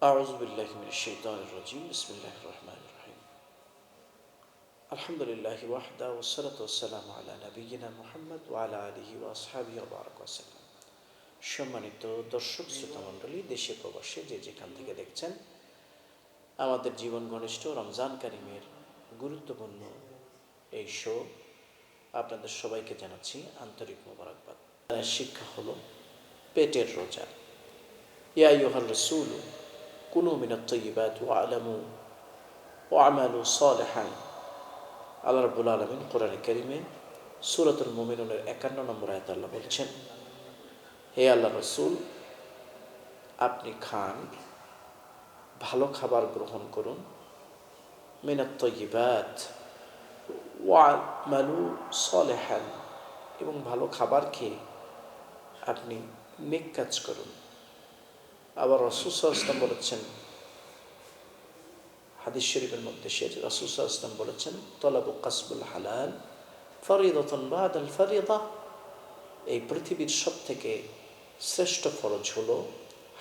أعوذ بالله من الشيطان الرجيم بسم الله الرحمن الرحيم الحمد لله وحده والصلاة والسلام على نبينا محمد وعلى آله وأصحابه وبارك وسلم। সম্মানিত দর্শক শ্রোতা মণ্ডলী, দেশে প্রবাসে যে যেখান থেকে দেখছেন আমাদের জীবন ঘনিষ্ঠ রমজান কারিমের গুরুত্বপূর্ণ এই শো, আপনাদের সবাইকে জানাচ্ছি আন্তরিক মোবারকবাদ। শিক্ষা হলো পেটের রোজা। ইয়া আইয়ুহার রাসূল কুলু মিনাত তাইয়্যিবাত ওয়া'লামু ওয়া'মালু সালিহান। আল্লাহ রাব্বুল আলামিন কোরআনে কারিমে সূরাতুল মুমিনুনের 51 নম্বর আয়াতে আল্লাহ বলছেন, হে আল্লাহ রাসূল, আপনি খান, ভালো খাবার গ্রহণ করুন, মিনাত তাইয়্যিবাত ওয়া'মালু সালিহান, এবং ভালো খাবার খেয়ে আপনি নেক কাজ করুন। আবার রাসূল সাল্লাল্লাহু আলাইহি ওয়াসাল্লাম বলেছেন, হাদিস শরীফের মধ্যে রাসূল সাল্লাল্লাহু আলাইহি ওয়াসাল্লাম বলেছেন, তলাবু কাসবুল হালাল ফরিদাতুন বাদাল ফরিদা। এই পৃথিবীর সবথেকে শ্রেষ্ঠ ফরজ হলো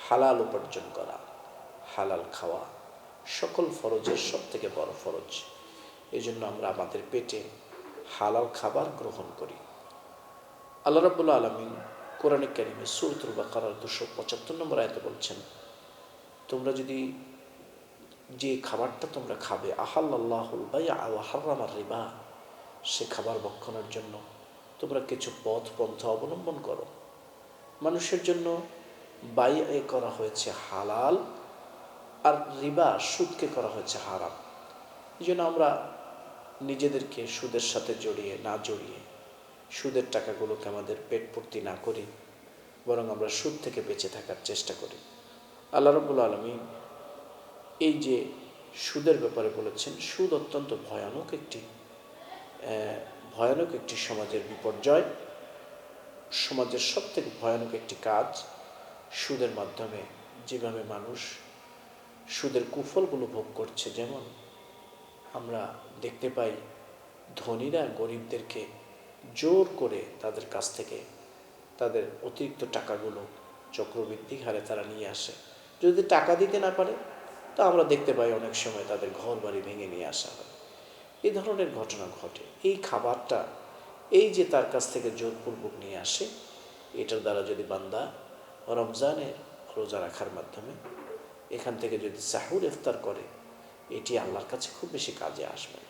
হালাল উপার্জন করা, হালাল খাওয়া, সকল ফরজের সবথেকে বড় ফরজ। এই জন্য আমরা আমাদের পেটে হালাল খাবার গ্রহণ করি। আল্লাহ রাব্বুল আলামিন কোরআনে কারিমে সূরাতুল বাকারার 275 নম্বর আয়াতে বলছেন, তোমরা যদি যে খাবারটা তোমরা খাবে, আহাল্লাল্লাহুল বাইআ ওয়া হাররামার রিবা, সে খাবার ভক্ষণের জন্য তোমরা কিছু পথ পন্থা অবলম্বন করো। মানুষের জন্য বাইআ করা হয়েছে হালাল, আর রিবা সুদকে করা হয়েছে হারাম। এই জন্য আমরা নিজেদেরকে সুদের সাথে না জড়িয়ে সুদের টাকাগুলোকে আমাদের পেট পূর্তি না করি, বরং আমরা সুদ থেকে বেঁচে থাকার চেষ্টা করি। আল্লাহ রাব্বুল আলামিন এই যে সুদের ব্যাপারে বলেছেন, সুদ অত্যন্ত ভয়ানক একটি সমাজের বিপর্যয়, সমাজের সবথেকে ভয়ানক একটি কাজ। সুদের মাধ্যমে যেভাবে মানুষ সুদের কুফলগুলো ভোগ করছে, যেমন আমরা দেখতে পাই ধনীরা গরিবদেরকে জোর করে তাদের কাছ থেকে তাদের অতিরিক্ত টাকাগুলো চক্রবৃদ্ধি হারে তারা নিয়ে আসে। যদি টাকা দিতে না পারে, তা আমরা দেখতে পাই অনেক সময় তাদের ঘর বাড়ি ভেঙে নিয়ে আসা হয়। এই ধরনের ঘটনা ঘটে। এই খাবারটা এই যে তার কাছ থেকে জোরপূর্বক নিয়ে আসে, এটার দ্বারা যদি বান্দা রমজানের রোজা রাখার মাধ্যমে এখান থেকে যদি সাহুর ইফতার করে, এটি আল্লাহর কাছে খুব বেশি কাজে আসবে।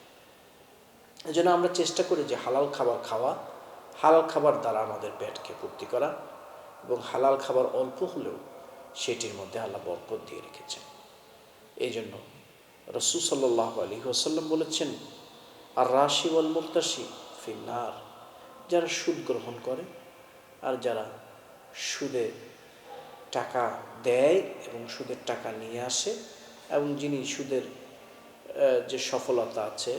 এই জন্য আমরা চেষ্টা করি যে হালাল খাবার খাওয়া, হালাল খাবার দ্বারা আমাদের পেটকে পূর্তি করা, এবং হালাল খাবার অল্প হলেও সেটির মধ্যে আল্লাহ বরকত দিয়ে রেখেছেন। এই জন্য রাসূল সাল্লাল্লাহু আলাইহি ওয়াসাল্লাম বলেছেন, আর রাশি ওয়াল মুরতাশি ফিন্নার। যারা সুদ গ্রহণ করে আর যারা সুদে টাকা দেয় এবং সুদের টাকা নিয়ে আসে, এবং যিনি সুদের যে সফলতা আছে,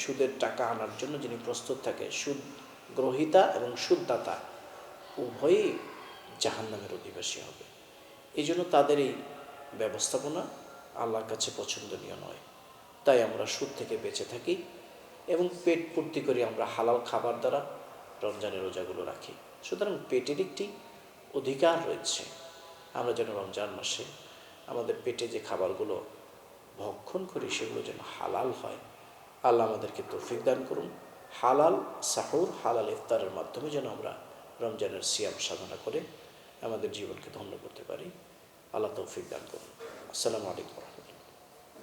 সুদের টাকা আনার জন্য যিনি প্রস্তুত থাকে, সুদ গ্রহীতা এবং সুদদাতা উভয়ই জাহান্নামের অধিবাসী হবে। এই জন্য তাদের এই ব্যবস্থাপনা আল্লাহর কাছে পছন্দনীয় নয়। তাই আমরা সুদ থেকে বেঁচে থাকি এবং পেট পূর্তি করি আমরা হালাল খাবার দ্বারা রমজানের রোজাগুলো রাখি। সুতরাং পেটের একটি অধিকার রয়েছে। আমরা যেন রমজান মাসে আমাদের পেটে যে খাবারগুলো ভক্ষণ করি সেগুলো যেন হালাল হয়। আল্লাহ আমাদেরকে তৌফিক দান করুন। হালাল সাহুর, হালাল ইফতারের মাধ্যমে যেন আমরা রমজানের সিয়াম সাধনা করে আমাদের জীবনকে ধন্য করতে পারি। আল্লাহ তৌফিক দান করুন। আসসালামু আলাইকুম।